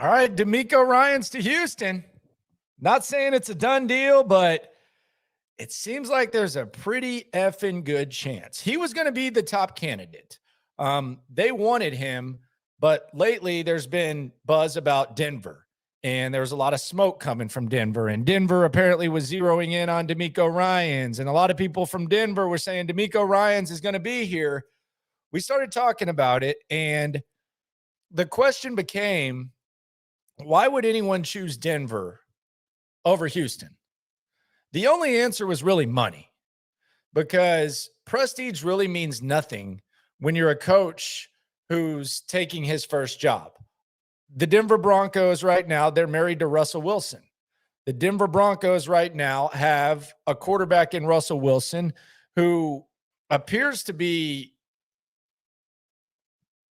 All right, DeMeco Ryans to Houston. Not saying it's a done deal, but it seems like there's a pretty effing good chance. He was going to be the top candidate. They wanted him, but lately there's been buzz about Denver, and there was a lot of smoke coming from Denver, and Denver apparently was zeroing in on DeMeco Ryans, and a lot of people from Denver were saying DeMeco Ryans is going to be here. We started talking about it, and the question became, why would anyone choose Denver over Houston? The only answer was really money, because prestige really means nothing when you're a coach who's taking his first job. The Denver Broncos right now, they're married to Russell Wilson. The Denver Broncos right now have a quarterback in Russell Wilson who appears to be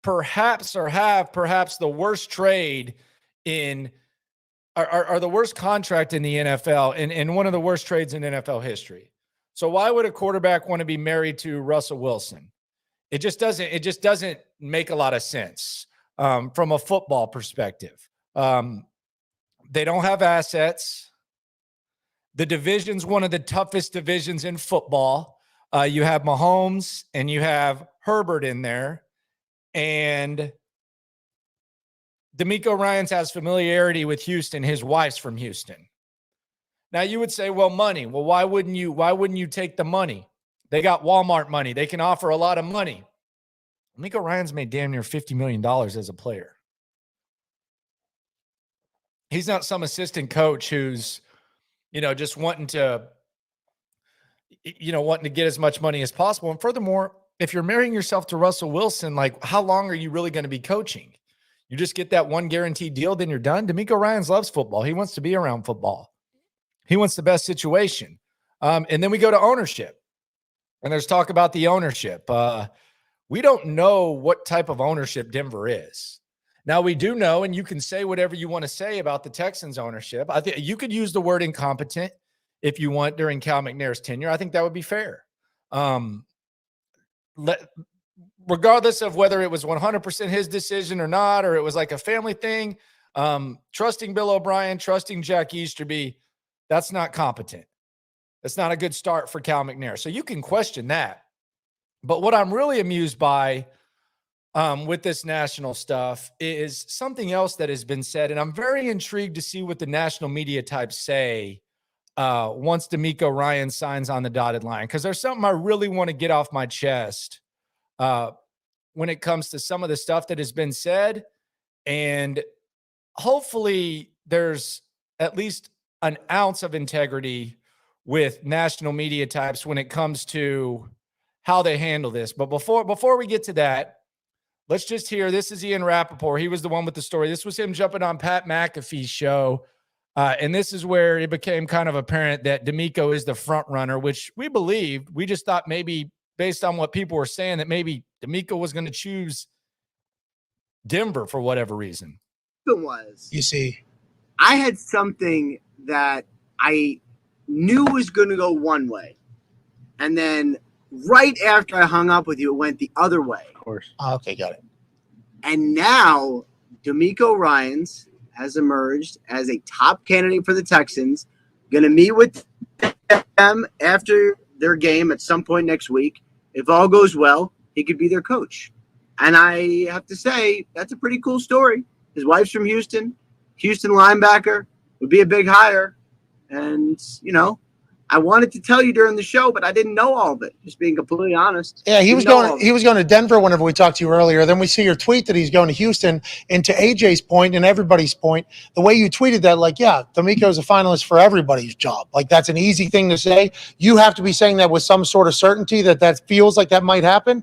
perhaps the worst trade in are the worst contract in the NFL and one of the worst trades in NFL history. So why would a quarterback want to be married to Russell Wilson? It just doesn't make a lot of sense from a football perspective. They don't have assets. The division's one of the toughest divisions in football. You have Mahomes and you have Herbert in there, and DeMeco Ryans has familiarity with Houston. His wife's from Houston. Now you would say, well, money. Well, why wouldn't you take the money? They got Walmart money. They can offer a lot of money. DeMeco Ryans made damn near $50 million as a player. He's not some assistant coach who's, just wanting to get as much money as possible. And furthermore, if you're marrying yourself to Russell Wilson, like, how long are you really going to be coaching? You just get that one guaranteed deal, then you're done. DeMeco Ryans loves football. He wants to be around football. He wants the best situation. And then we go to ownership. And there's talk about the ownership. We don't know what type of ownership Denver is. Now, we do know, and you can say whatever you want to say about the Texans ownership. I think you could use the word incompetent if you want during Cal McNair's tenure. I think that would be fair. Regardless of whether it was 100% his decision or not, or it was like a family thing, trusting Bill O'Brien, trusting Jack Easterby, that's not competent. That's not a good start for Cal McNair. So you can question that. But what I'm really amused by with this national stuff is something else that has been said, and I'm very intrigued to see what the national media types say once DeMeco Ryans signs on the dotted line, because there's something I really want to get off my chest when it comes to some of the stuff that has been said. And hopefully there's at least an ounce of integrity with national media types when it comes to how they handle this. But before we get to that, let's just hear, this is Ian Rapoport. He was the one with the story. This was him jumping on Pat McAfee's show. And this is where it became kind of apparent that DeMeco is the front runner, which we believed. We just thought maybe based on what people were saying that maybe DeMeco was going to choose Denver for whatever reason. It was. You see, I had something that I knew was going to go one way. And then right after I hung up with you, it went the other way. Of course. Oh, okay, got it. And now DeMeco Ryans has emerged as a top candidate for the Texans. Going to meet with them after their game at some point next week. If all goes well, he could be their coach. And I have to say, that's a pretty cool story. His wife's from Houston. Houston linebacker would be a big hire. And, you know, I wanted to tell you during the show, but I didn't know all of it, just being completely honest. Yeah, he was going to Denver whenever we talked to you earlier. Then we see your tweet that he's going to Houston. And to AJ's point and everybody's point, the way you tweeted that, like, yeah, DeMeco's a finalist for everybody's job. Like, that's an easy thing to say. You have to be saying that with some sort of certainty that feels like that might happen.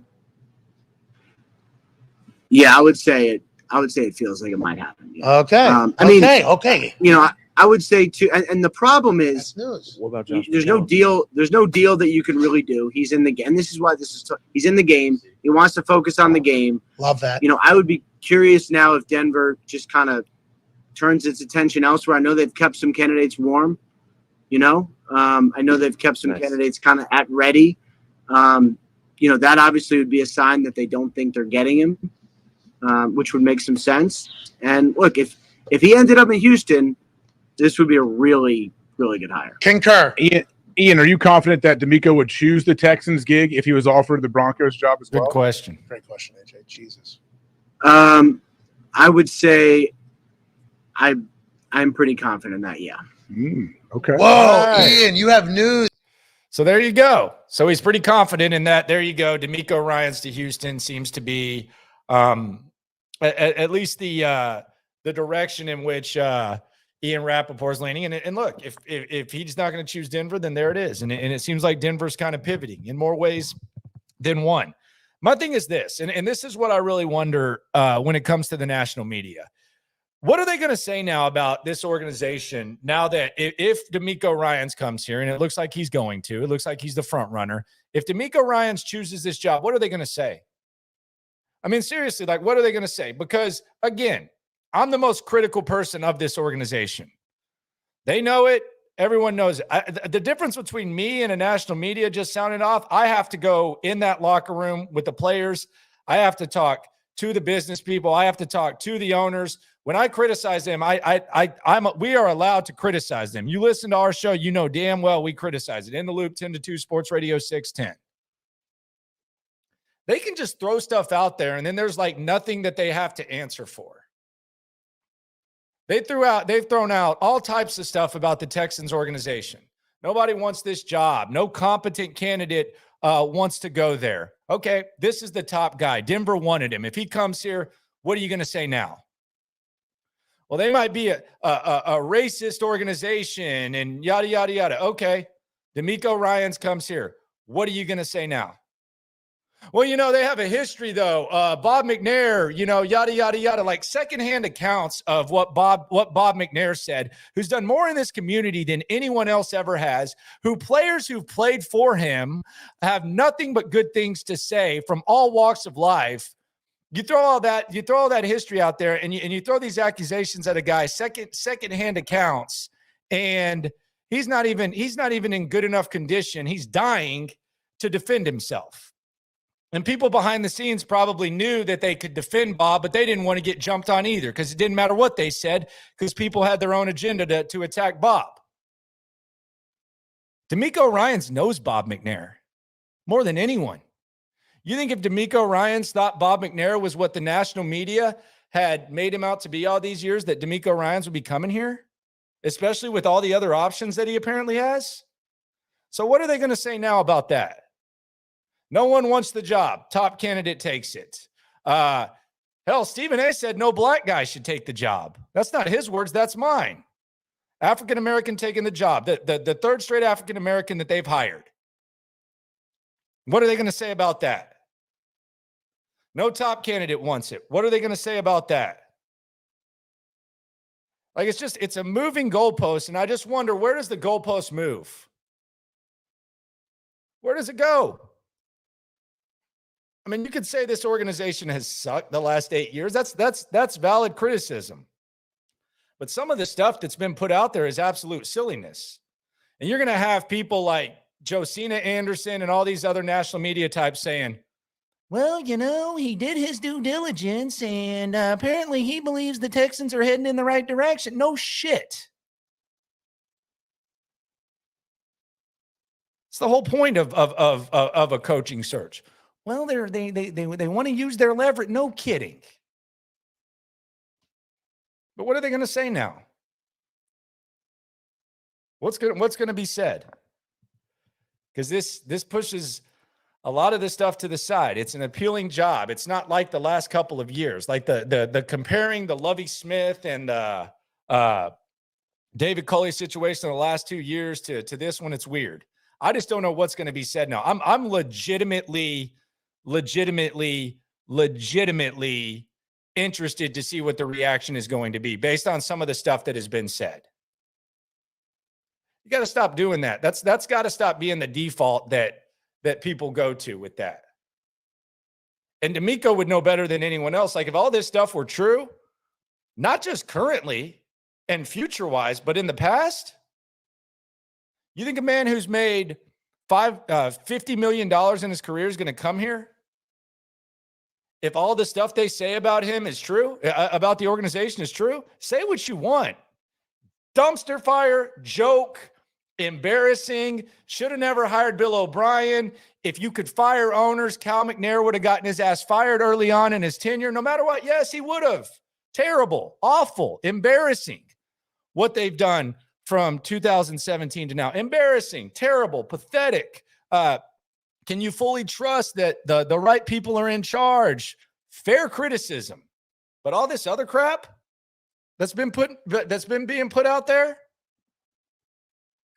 Yeah, I would say it feels like it might happen. Yeah. Okay. Okay. You know, I would say too, and the problem is, what about there's no deal. There's no deal that you can really do. He's in the game. And this is why he's in the game. He wants to focus on the game. Love that. You know, I would be curious now if Denver just kind of turns its attention elsewhere. I know they've kept some candidates warm. You know, I know they've kept some candidates kind of at ready. You know, that obviously would be a sign that they don't think they're getting him, which would make some sense. And look, if If he ended up in Houston, this would be a really, really good hire. Concur. Ian, are you confident that DeMeco would choose the Texans gig if he was offered the Broncos job as well? Good question. Great question, AJ. Jesus. I would say I'm pretty confident in that, yeah. Okay. Whoa, Right. Ian, you have news. So there you go. So he's pretty confident in that. There you go. DeMeco Ryans to Houston seems to be at least the direction in which Ian Rapoport is leaning. And look, if he's not going to choose Denver, then there it is. And it seems like Denver's kind of pivoting in more ways than one. My thing is this, and this is what I really wonder when it comes to the national media. What are they going to say now about this organization now that if DeMeco Ryans comes here, and it looks like he's going to, it looks like he's the front runner. If DeMeco Ryans chooses this job, what are they going to say? I mean, seriously, like, what are they going to say? Because, again, I'm the most critical person of this organization. They know it. Everyone knows it. The difference between me and a national media just sounding off, I have to go in that locker room with the players. I have to talk to the business people. I have to talk to the owners. When I criticize them, we are allowed to criticize them. You listen to our show, you know damn well we criticize it. In the Loop, 10 to 2, Sports Radio 610. They can just throw stuff out there, and then there's like nothing that they have to answer for. They've thrown out all types of stuff about the Texans organization. Nobody wants this job. No competent candidate wants to go there. Okay, this is the top guy. Denver wanted him. If he comes here, what are you going to say now? Well, they might be a racist organization and yada, yada, yada. Okay, DeMeco Ryans comes here. What are you going to say now? Well, you know, they have a history, though. Bob McNair, you know, yada, yada, yada, like secondhand accounts of what Bob McNair said, who's done more in this community than anyone else ever has, who players who've played for him have nothing but good things to say from all walks of life. You throw all that history out there, and you throw these accusations at a guy, secondhand accounts, and he's not even in good enough condition. He's dying to defend himself. And people behind the scenes probably knew that they could defend Bob, but they didn't want to get jumped on either because it didn't matter what they said because people had their own agenda to attack Bob. DeMeco Ryans knows Bob McNair more than anyone. You think if DeMeco Ryans thought Bob McNair was what the national media had made him out to be all these years, that DeMeco Ryans would be coming here, especially with all the other options that he apparently has? So what are they going to say now about that? No one wants the job. Top candidate takes it. Hell, Stephen A. said no black guy should take the job. That's not his words. That's mine. African-American taking the job. The third straight African-American that they've hired. What are they going to say about that? No top candidate wants it. What are they going to say about that? Like, it's a moving goalpost, and I just wonder, where does the goalpost move? Where does it go? I mean, you could say this organization has sucked the last 8 years. That's valid criticism. But some of the stuff that's been put out there is absolute silliness. And you're going to have people like Josina Anderson and all these other national media types saying, well, you know, he did his due diligence, and apparently he believes the Texans are heading in the right direction. No shit. It's the whole point of a coaching search. Well, they want to use their leverage. No kidding. But what are they going to say now? What's going to be said? Because this pushes a lot of this stuff to the side. It's an appealing job. It's not like the last couple of years, like the comparing the Lovie Smith and David Culley situation in the last 2 years to this one. It's weird. I just don't know what's going to be said now. I'm legitimately interested to see what the reaction is going to be based on some of the stuff that has been said. You got to stop doing that. That's got to stop being the default that people go to with that. And DeMeco would know better than anyone else. Like, if all this stuff were true, not just currently and future-wise, but in the past, you think a man who's made $50 million in his career is going to come here if all the stuff they say about him is true, about the organization is true, say what you want. Dumpster fire, joke, embarrassing, should have never hired Bill O'Brien. If you could fire owners, Cal McNair would have gotten his ass fired early on in his tenure, no matter what. Yes, he would have. Terrible, awful, embarrassing what they've done from 2017 to now. Embarrassing, terrible, pathetic. Can you fully trust that the right people are in charge? Fair criticism. But all this other crap that's been being put out there,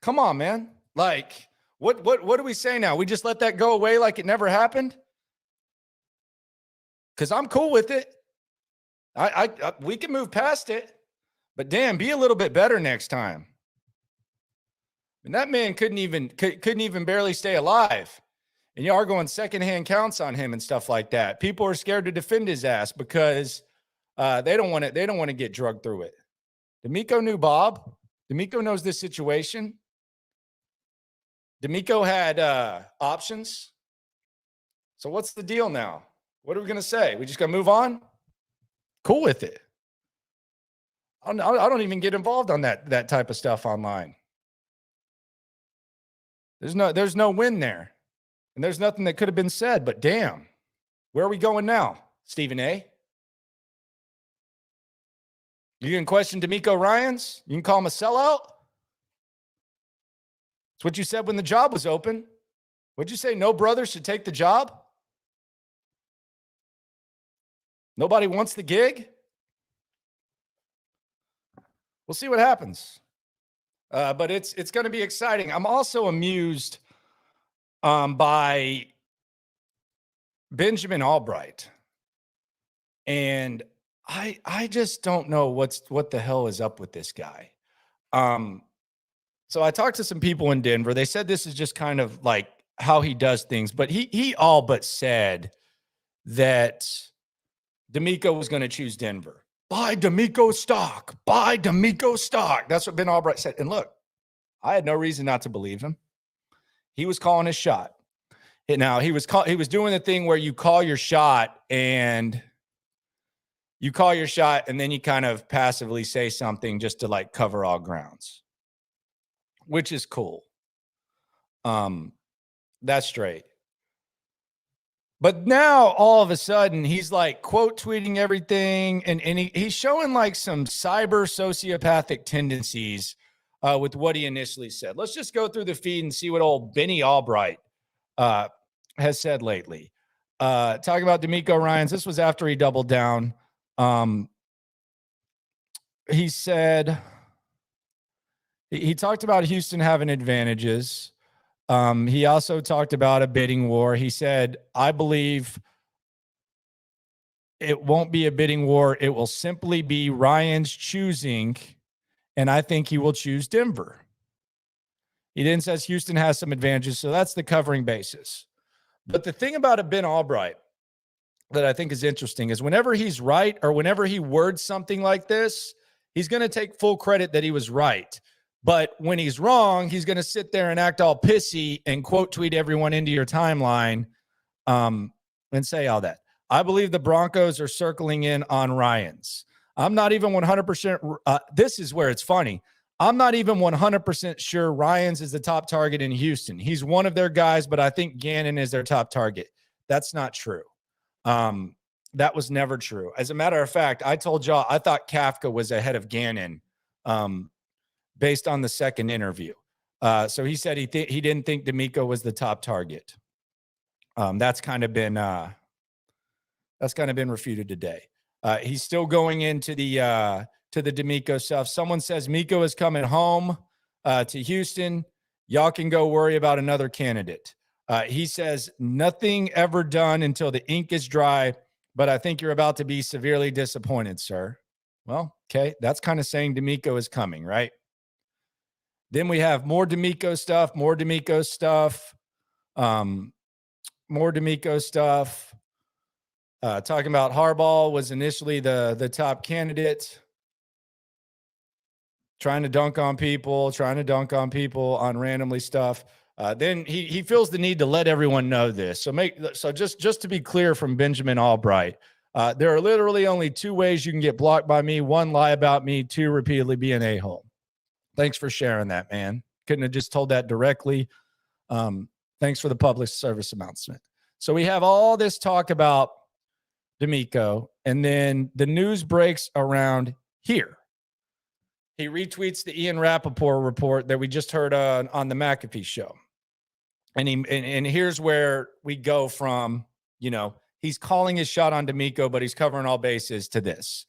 come on, man. Like, what do we say now? We just let that go away like it never happened? Because I'm cool with it. We can move past it. But damn, be a little bit better next time. And that man couldn't even barely stay alive. And you are going secondhand counts on him and stuff like that. People are scared to defend his ass because they don't want to get drugged through it. DeMeco knew Bob. DeMeco knows this situation. DeMeco had options. So what's the deal now? What are we going to say? We just going to move on? Cool with it. I don't even get involved on that type of stuff online. There's no win there. And there's nothing that could have been said, but damn, where are we going now, Stephen A? You can question DeMeco Ryans? You can call him a sellout? It's what you said when the job was open. What'd you say? No brother should take the job? Nobody wants the gig? We'll see what happens. But it's going to be exciting. I'm also amused by Benjamin Albright. And I just don't know what the hell is up with this guy. So I talked to some people in Denver. They said this is just kind of like how he does things, but he all but said that DeMeco was going to choose Denver. Buy DeMeco stock. Buy DeMeco stock. That's what Ben Albright said. And look, I had no reason not to believe him. He was calling his shot. Now he was doing the thing where you call your shot and then you kind of passively say something just to like cover all grounds, which is cool. That's straight. But now all of a sudden he's like quote tweeting everything and he's showing like some cyber sociopathic tendencies with what he initially said. Let's just go through the feed and see what old Benny Albright has said lately. Talking about DeMeco Ryans. This was after he doubled down. He said he talked about Houston having advantages. He also talked about a bidding war. He said, I believe it won't be a bidding war. It will simply be Ryans choosing, and I think he will choose Denver. He then says Houston has some advantages, so that's the covering basis. But the thing about a Ben Albright that I think is interesting is whenever he's right or whenever he words something like this, he's going to take full credit that he was right. But when he's wrong, he's going to sit there and act all pissy and quote tweet everyone into your timeline and say all that. I believe the Broncos are circling in on Ryans. I'm not even 100%. This is where it's funny. I'm not even 100% sure Ryans is the top target in Houston. He's one of their guys, but I think Gannon is their top target. That's not true. That was never true. As a matter of fact, I told y'all I thought Kafka was ahead of Gannon. Based on the second interview. So he said he didn't think DeMeco was the top target. That's kind of been refuted today. He's still going into the DeMeco stuff. Someone says Miko is coming home to Houston. Y'all can go worry about another candidate. He says nothing ever done until the ink is dry, but I think you're about to be severely disappointed, sir. Well, okay. That's kind of saying DeMeco is coming, right? Then we have more DeMeco stuff, more DeMeco stuff. Talking about Harbaugh was initially the top candidate. Trying to dunk on people on randomly stuff. Then he feels the need to let everyone know this. So just to be clear from Benjamin Albright, there are literally only two ways you can get blocked by me. One, lie about me. Two, repeatedly be an a-hole. Thanks for sharing that, man. Couldn't have just told that directly. Thanks for the public service announcement. So we have all this talk about DeMeco, and then the news breaks around here. He retweets the Ian Rapoport report that we just heard on the McAfee show. And here's where we go from, he's calling his shot on DeMeco, but he's covering all bases to this.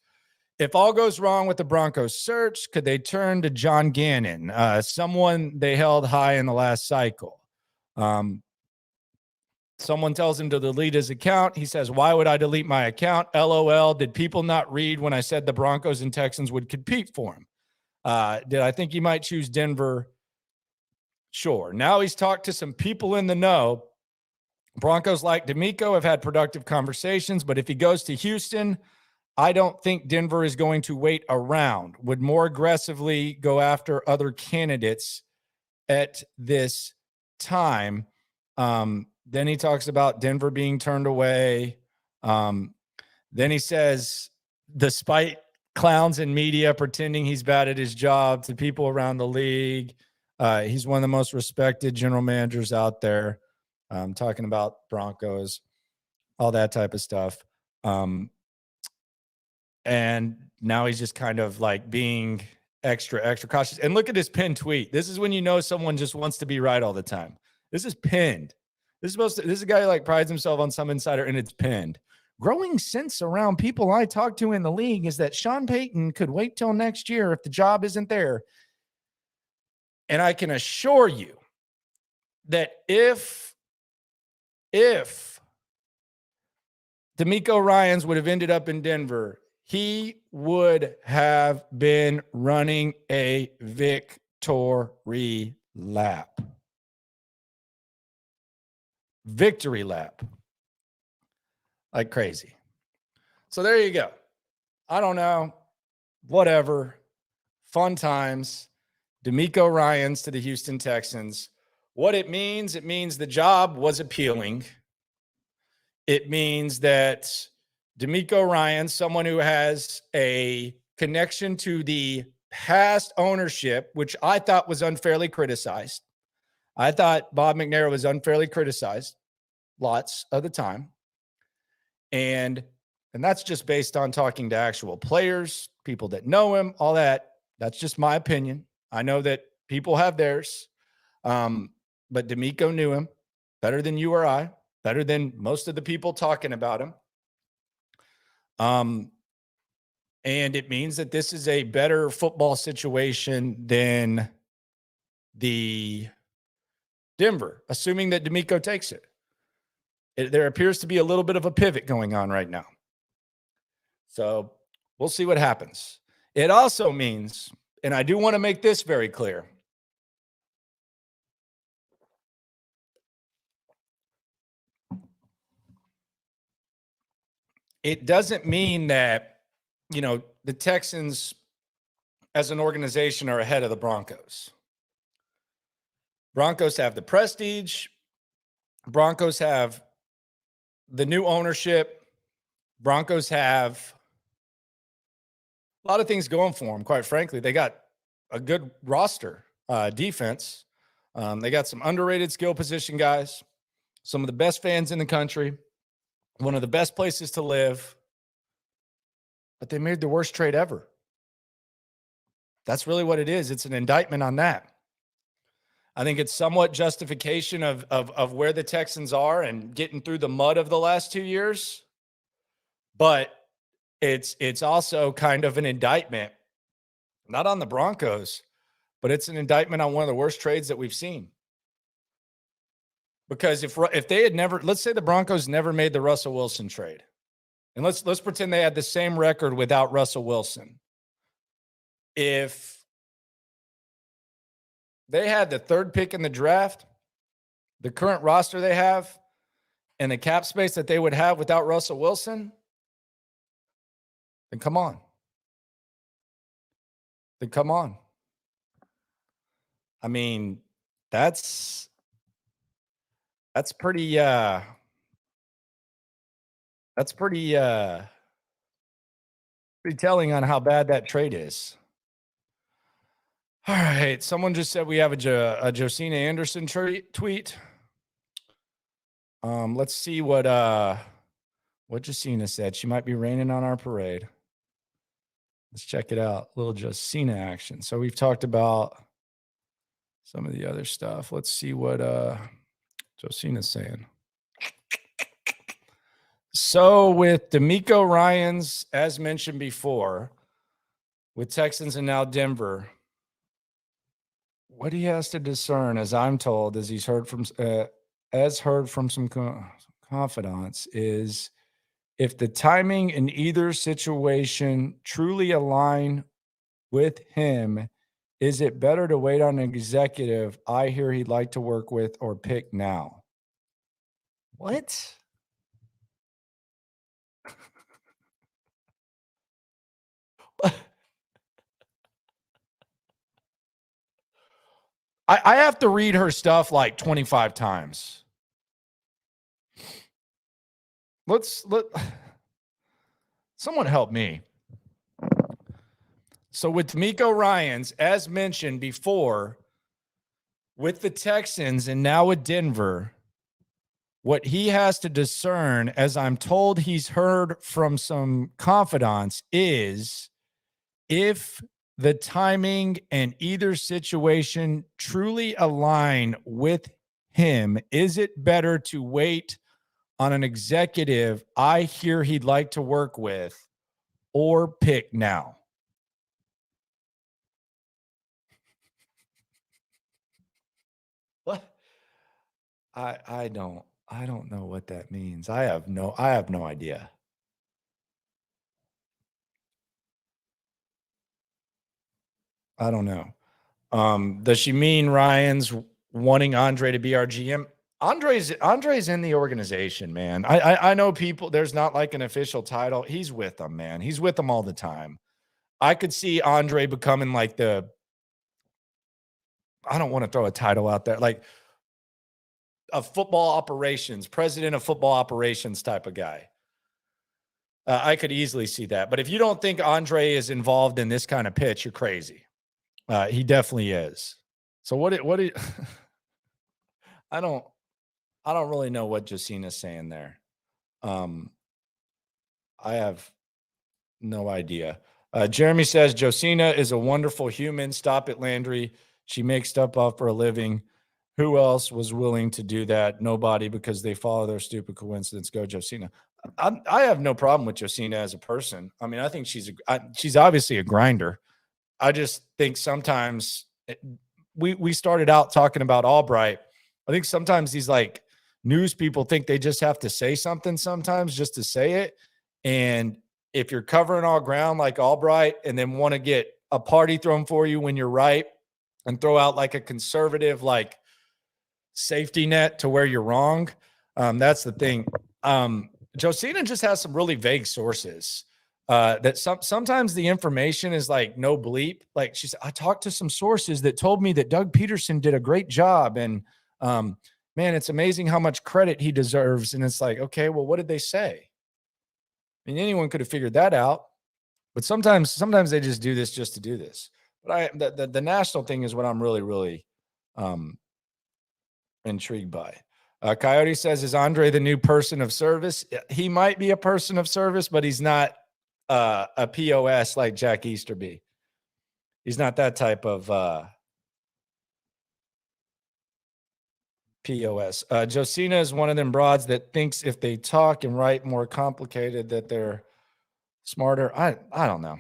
If all goes wrong with the Broncos search, could they turn to John Gannon, someone they held high in the last cycle? Someone tells him to delete his account. He says, why would I delete my account? LOL. Did people not read when I said the Broncos and Texans would compete for him? Did I think he might choose Denver? Sure. Now he's talked to some people in the know. Broncos like DeMeco have had productive conversations, but if he goes to Houston, I don't think Denver is going to wait around, would more aggressively go after other candidates at this time. Then he talks about Denver being turned away. Then he says, despite clowns in media pretending he's bad at his job to people around the league, he's one of the most respected general managers out there. Talking about Broncos, all that type of stuff. And now he's just kind of like being extra cautious. And look at his pinned tweet. This is when you know someone just wants to be right all the time. This is pinned. This is a guy who like prides himself on some insider, and it's pinned. Growing sense around people I talk to in the league is that Sean Payton could wait till next year if the job isn't there. And I can assure you that if DeMeco Ryans would have ended up in Denver, he would have been running a victory lap. Victory lap. Like crazy. So there you go. I don't know. Whatever. Fun times. DeMeco Ryans to the Houston Texans. What it means the job was appealing. It means that DeMeco Ryans, someone who has a connection to the past ownership, which I thought was unfairly criticized. I thought Bob McNair was unfairly criticized lots of the time. And that's just based on talking to actual players, people that know him, all that. That's just my opinion. I know that people have theirs. But DeMeco knew him better than you or I, better than most of the people talking about him. And it means that this is a better football situation than the Denver, assuming that DeMeco takes it. There appears to be a little bit of a pivot going on right now. So we'll see what happens. It also means, and I do want to make this very clear, it doesn't mean that, the Texans as an organization are ahead of the Broncos. Broncos have the prestige. Broncos have the new ownership. Broncos have a lot of things going for them, quite frankly. They got a good roster, defense. They got some underrated skill position guys, some of the best fans in the country, one of the best places to live. But they made the worst trade ever. That's really what it is. It's an indictment on that. I think it's somewhat justification of where the Texans are and getting through the mud of the last 2 years. But it's also kind of an indictment, not on the Broncos, but it's an indictment on one of the worst trades that we've seen. Because if they had never, let's say the Broncos never made the Russell Wilson trade, and let's pretend they had the same record without Russell Wilson. If they had the third pick in the draft, the current roster they have, and the cap space that they would have without Russell Wilson, then come on. I mean, that's That's pretty pretty telling on how bad that trade is. All right. Someone just said we have a Josina Anderson tweet. Let's see what Josina said. She might be raining on our parade. Let's check it out. Little Josina action. So we've talked about some of the other stuff. Let's see what Josina's saying. So with DeMeco Ryans, as mentioned before, with Texans and now Denver, what he has to discern, as I'm told, as he's heard from some confidants, is if the timing in either situation truly align with him, is it better to wait on an executive I hear he'd like to work with or pick now? What? I have to read her stuff like 25 times. Someone help me. So with DeMeco Ryans, as mentioned before, with the Texans and now with Denver, what he has to discern, as I'm told he's heard from some confidants, is if the timing and either situation truly align with him, is it better to wait on an executive I hear he'd like to work with or pick now? What? I don't know what that means. I have no idea. I don't know. Does she mean Ryan's wanting Andre to be our GM? Andre's in the organization, man. I know people, there's not like an official title. He's with them, man. He's with them all the time. I could see Andre becoming like I don't want to throw a title out there, like a football operations, president of football operations type of guy. I could easily see that. But if you don't think Andre is involved in this kind of pitch, you're crazy. He definitely is. So what I don't really know what Josina's saying there. I have no idea. Jeremy says Josina is a wonderful human. Stop it, Landry. She makes stuff up for a living. Who else was willing to do that? Nobody, because they follow their stupid coincidence. Go, Josina. I have no problem with Josina as a person. I mean, I think she's obviously a grinder. I just think sometimes we started out talking about Albright. I think sometimes these like news people think they just have to say something sometimes just to say it. And if you're covering all ground like Albright and then want to get a party thrown for you when you're right and throw out like a conservative like safety net to where you're wrong, that's the thing. Josina just has some really vague sources. That sometimes the information is like no bleep. Like she said, I talked to some sources that told me that Doug Peterson did a great job. And man, it's amazing how much credit he deserves. And it's like, okay, well, what did they say? I mean, anyone could have figured that out. But sometimes they just do this just to do this. But the national thing is what I'm really, really intrigued by. Coyote says, is Andre the new person of service? He might be a person of service, but he's not a POS like Jack Easterby. He's not that type of POS. Josina is one of them broads that thinks if they talk and write more complicated that they're smarter. I don't know.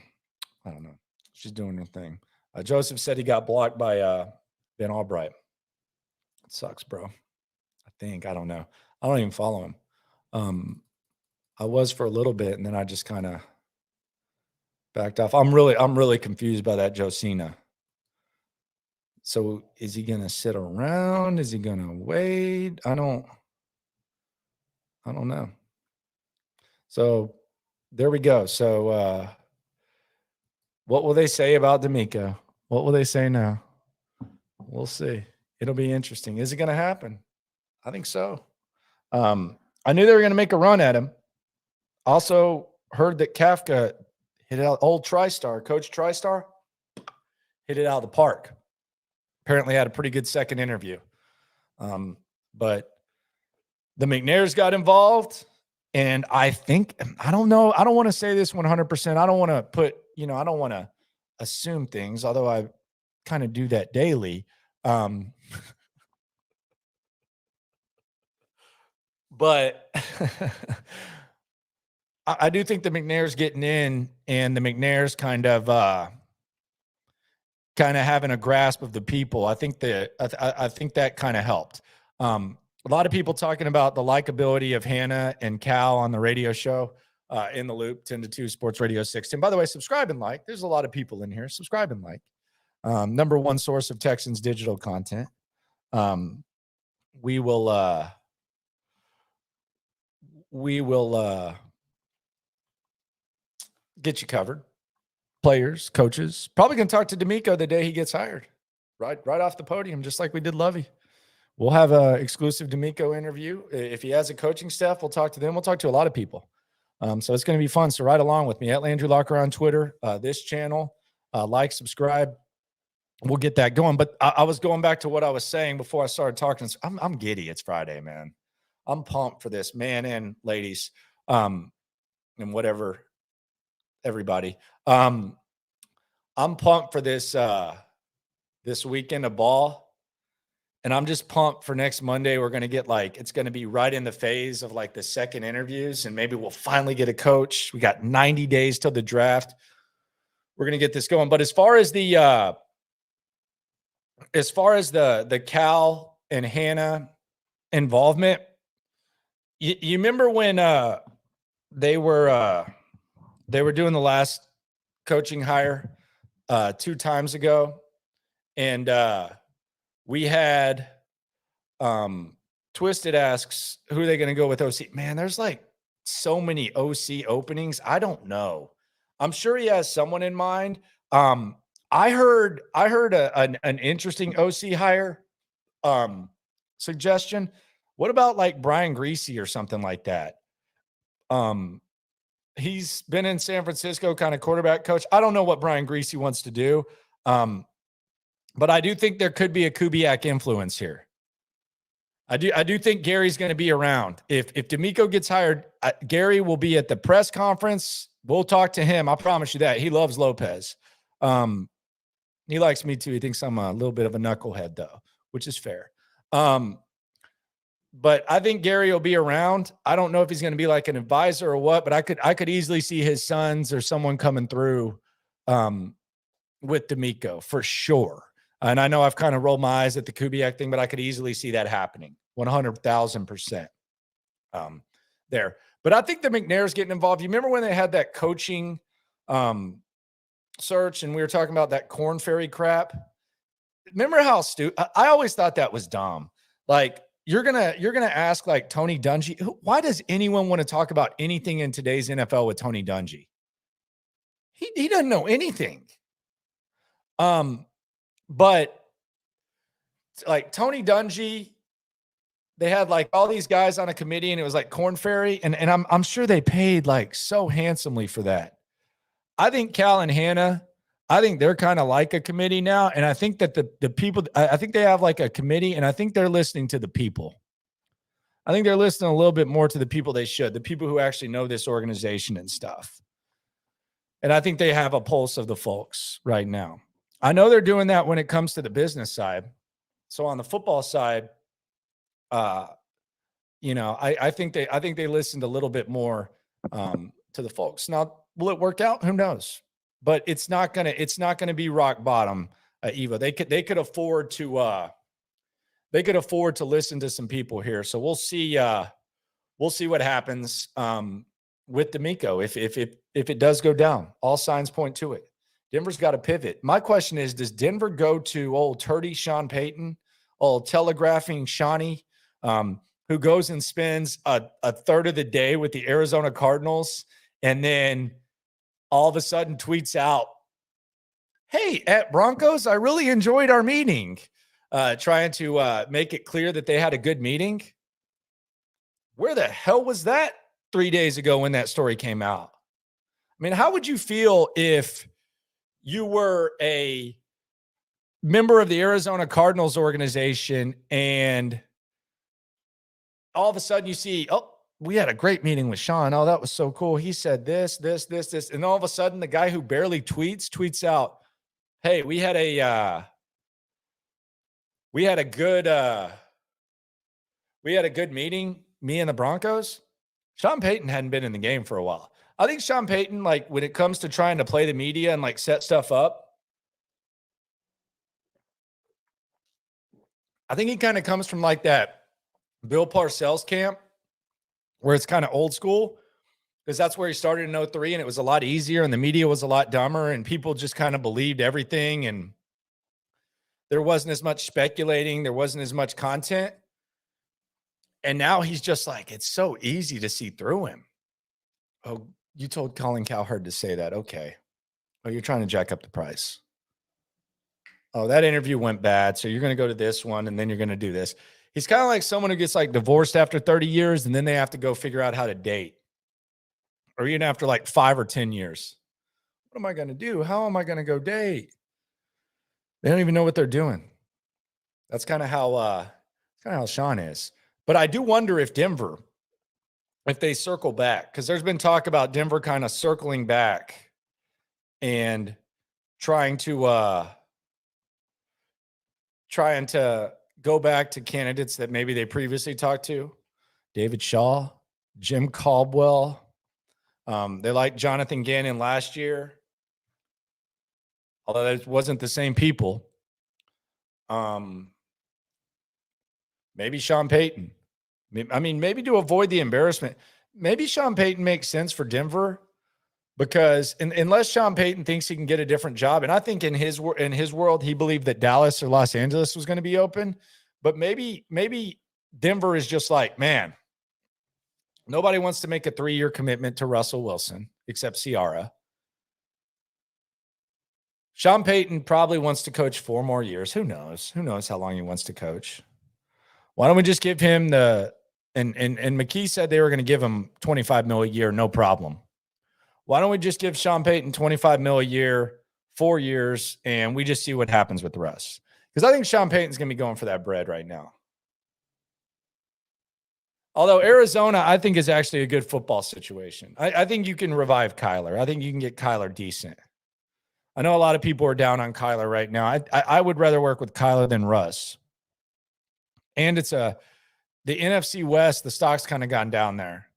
I don't know. She's doing her thing. Joseph said he got blocked by Ben Albright. It sucks, bro. I think. I don't know. I don't even follow him. I was for a little bit, and then I just kind of backed off. I'm really confused by that Josina. So is he gonna sit around? Is he gonna wait? I don't know. So there we go. So what will they say about DeMeco? What will they say now? We'll see. It'll be interesting. Is it gonna happen? I think so. I knew they were going to make a run at him. Also heard that Kafka hit it out. Old TriStar, Coach TriStar, hit it out of the park. Apparently had a pretty good second interview. But the McNairs got involved. And I don't know. I don't want to say this 100%. I don't want to I don't want to assume things, although I kind of do that daily. But I do think the McNair's getting in, and the McNair's kind of having a grasp of the people. I think that kind of helped. A lot of people talking about the likability of Hannah and Cal on the radio show, In the Loop, 10 to 2 Sports Radio 610. By the way, subscribe and like. There's a lot of people in here. Subscribe and like. Number one source of Texans digital content. We will get you covered. Players, coaches. Probably going to talk to DeMeco the day he gets hired. Right off the podium, just like we did Lovey. We'll have an exclusive DeMeco interview. If he has a coaching staff, we'll talk to them. We'll talk to a lot of people. So it's going to be fun. So ride along with me at Landry Locker on Twitter, this channel. Like, subscribe. We'll get that going. But I was going back to what I was saying before I started talking. I'm giddy. It's Friday, man. I'm pumped for this, man and ladies, and whatever, everybody. I'm pumped for this weekend of ball. And I'm just pumped for next Monday. We're going to get it's going to be right in the phase of the second interviews. And maybe we'll finally get a coach. We got 90 days till the draft. We're going to get this going. But as far as the Cal and Hannah involvement, you remember when they were doing the last coaching hire 2 times ago, and we had Twisted asks, who are they going to go with OC? Man, there's so many OC openings. I don't know. I'm sure he has someone in mind. I heard an interesting OC hire suggestion. What about Brian Greasy or something like that? He's been in San Francisco, kind of quarterback coach. I don't know what Brian Greasy wants to do. But I do think there could be a Kubiak influence here. I do think Gary's going to be around. If DeMeco gets hired, Gary will be at the press conference. We'll talk to him. I promise you that. He loves Lopez. He likes me too. He thinks I'm a little bit of a knucklehead though, which is fair. But I think Gary will be around. I don't know if he's going to be an advisor or what, but I could easily see his sons or someone coming through with DeMeco for sure. And I know I've kind of rolled my eyes at the Kubiak thing, but I could easily see that happening 100,000% there. But I think the McNair's getting involved. You remember when they had that coaching search and we were talking about that Corn Ferry crap? Remember how stupid? I always thought that was dumb. You're gonna ask Tony Dungy. Why does anyone want to talk about anything in today's NFL with Tony Dungy? He doesn't know anything. But Tony Dungy, they had all these guys on a committee, and it was Corn Ferry, and I'm sure they paid so handsomely for that. I think Cal and Hannah, I think they're kind of like a committee now, and I think that the people, I think they have a committee, and I think they're listening to the people. I think they're listening a little bit more to the people they should, the people who actually know this organization and stuff. And I think they have a pulse of the folks right now. I know they're doing that when it comes to the business side. So on the football side, I think they listened a little bit more to the folks. Now, will it work out? Who knows? But it's not gonna be rock bottom, Eva. They could afford to listen to some people here. So we'll see what happens with DeMeco if it does go down. All signs point to it. Denver's got to pivot. My question is, does Denver go to old Turdy Sean Payton, old telegraphing Shawnee, who goes and spends a third of the day with the Arizona Cardinals and then all of a sudden tweets out, "Hey, at Broncos, I really enjoyed our meeting," trying to make it clear that they had a good meeting? Where the hell was that 3 days ago when that story came out? I mean, how would you feel if you were a member of the Arizona Cardinals organization and all of a sudden you see, oh, we had a great meeting with Sean. Oh, that was so cool. He said this. And all of a sudden the guy who barely tweets out, hey, we had a good meeting, me and the Broncos. Sean Payton hadn't been in the game for a while. I think Sean Payton, like when it comes to trying to play the media and like set stuff up, I think he kind of comes from like that Bill Parcells camp where it's kind of old school because that's where he started in 03 and it was a lot easier and the media was a lot dumber and people just kind of believed everything and there wasn't as much speculating. There wasn't as much content. And now he's just like, it's so easy to see through him. Oh, you told Colin Cowherd to say that. Okay. Oh, you're trying to jack up the price. Oh, that interview went bad. So you're going to go to this one and then you're going to do this. He's kind of like someone who gets like divorced after 30 years and then they have to go figure out how to date. Or even after like 5 or 10 years. What am I going to do? How am I going to go date? They don't even know what they're doing. That's kind of how Sean is. But I do wonder if Denver, if they circle back, because there's been talk about Denver kind of circling back and trying to go back to candidates that maybe they previously talked to. David Shaw, Jim Caldwell. They liked Jonathan Gannon last year, although it wasn't the same people. Maybe Sean Payton. I mean, maybe to avoid the embarrassment, maybe Sean Payton makes sense for Denver because unless Sean Payton thinks he can get a different job, and I think in his world, he believed that Dallas or Los Angeles was going to be open, but maybe Denver is just like, man, nobody wants to make a 3-year commitment to Russell Wilson except Ciara. Sean Payton probably wants to coach 4 more years. Who knows? Who knows how long he wants to coach? Why don't we just give him and McKee said they were going to give him $25 million a year, no problem. Why don't we just give Sean Payton $25 million a year, 4 years, and we just see what happens with the rest? Because I think Sean Payton's going to be going for that bread right now. Although Arizona, I think, is actually a good football situation. I think you can revive Kyler. I think you can get Kyler decent. I know a lot of people are down on Kyler right now. I would rather work with Kyler than Russ. And it's the NFC West, the stock's kind of gone down there.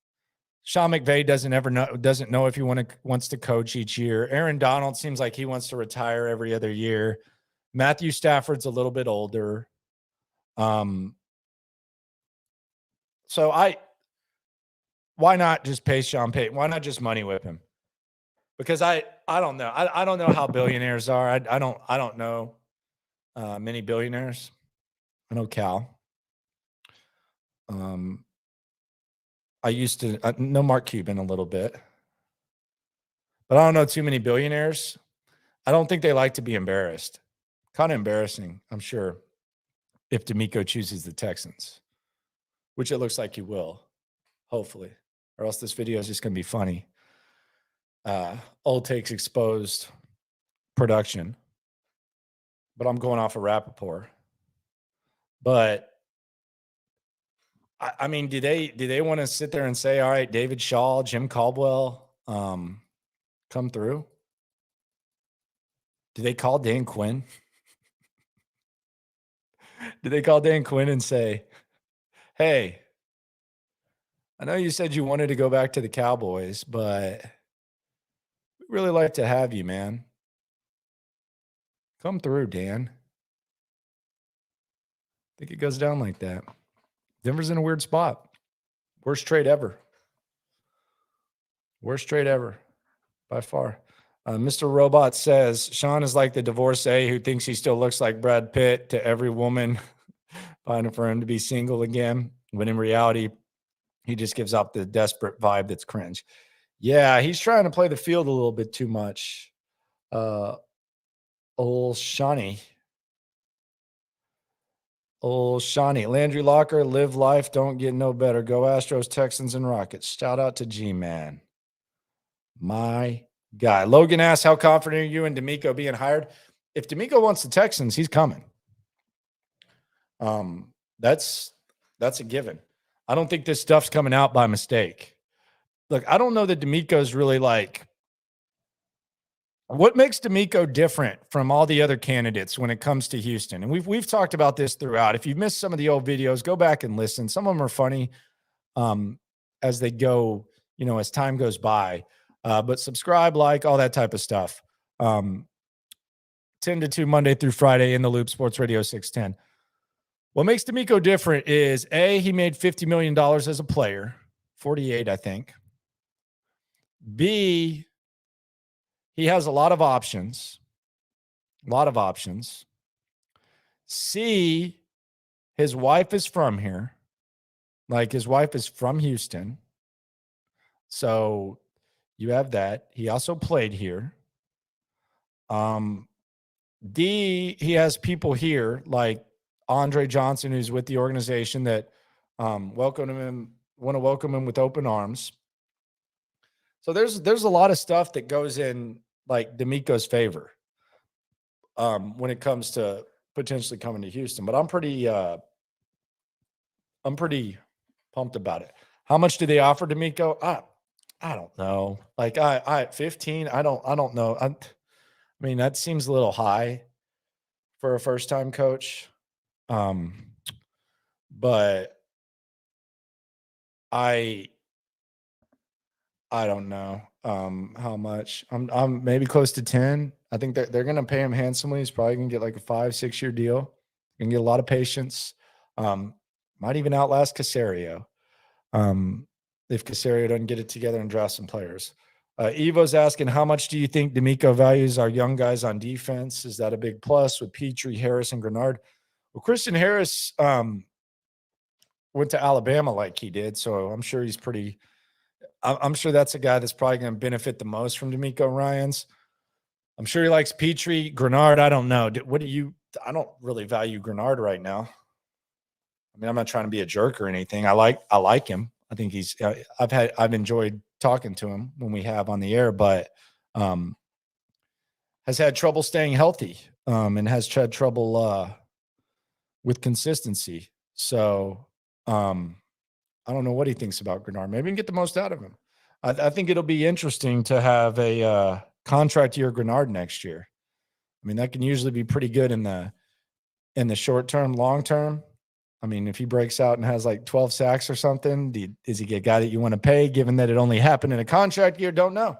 Sean McVay doesn't know if he wants to coach each year. Aaron Donald seems like he wants to retire every other year. Matthew Stafford's a little bit older. So why not just pay Sean Payton? Why not just money whip him? Because I don't know. I don't know how billionaires are. I don't know many billionaires. I know Cal. I used to know Mark Cuban a little bit, but I don't know too many billionaires. I don't think they like to be embarrassed. Kind of embarrassing, I'm sure, if DeMeco chooses the Texans, which it looks like he will, hopefully, or else this video is just going to be funny. Old Takes Exposed production, but I'm going off of Rapoport. But I mean, do they want to sit there and say, all right, David Shaw, Jim Caldwell, come through? Do they call Dan Quinn? Do they call Dan Quinn and say, hey, I know you said you wanted to go back to the Cowboys, but we'd really like to have you, man. Come through, Dan. I think it goes down like that. Denver's in a weird spot. Worst trade ever. Worst trade ever by far. Mr. Robot says, Sean is like the divorcee who thinks he still looks like Brad Pitt to every woman fighting for him to be single again, when in reality, he just gives off the desperate vibe that's cringe. Yeah, he's trying to play the field a little bit too much. Old Shawnee. Oh, Shawnee, Landry Locker, live life, don't get no better. Go Astros, Texans, and Rockets. Shout out to G-Man. My guy. Logan asks, how confident are you in DeMeco being hired? If DeMeco wants the Texans, he's coming. That's a given. I don't think this stuff's coming out by mistake. Look, I don't know that DeMeco's really like, what makes DeMeco different from all the other candidates when it comes to Houston? And we've talked about this throughout. If you've missed some of the old videos, go back and listen. Some of them are funny as they go, as time goes by. But subscribe, like, all that type of stuff. 10 to 2 Monday through Friday in the Loop, Sports Radio 610. What makes DeMeco different is, A, he made $50 million as a player, 48, I think. B, he has a lot of options. C, his wife is from here. Like, his wife is from Houston. So you have that. He also played here. D, he has people here like Andre Johnson, who's with the organization, that want to welcome him with open arms. So there's a lot of stuff that goes in like DeMeco's favor when it comes to potentially coming to Houston. But I'm pretty pumped about it. How much do they offer DeMeco? I don't know. Like I 15, I don't know. I mean, that seems a little high for a first-time coach. But I don't know how much. I'm maybe close to 10. I think that they're going to pay him handsomely. He's probably going to get like a 5-6 year deal. Going to get a lot of patience. Might even outlast Caserio. If Caserio doesn't get it together and draft some players. Evo's asking, how much do you think DeMeco values our young guys on defense? Is that a big plus with Petrie, Harris, and Grenard? Well, Christian Harris went to Alabama like he did, so I'm sure he's pretty – I'm sure that's a guy that's probably going to benefit the most from DeMeco Ryans. I'm sure he likes Petrie. Grenard, I don't know. I don't really value Grenard right now. I mean, I'm not trying to be a jerk or anything. I like him. I think he's I've enjoyed talking to him when we have on the air, but has had trouble staying healthy and has had trouble with consistency. So I don't know what he thinks about Grenard. Maybe he can get the most out of him. I think it'll be interesting to have a contract year Grenard next year. I mean, that can usually be pretty good in the short term. Long term, I mean, if he breaks out and has like 12 sacks or something, is he a guy that you want to pay, given that it only happened in a contract year? Don't know.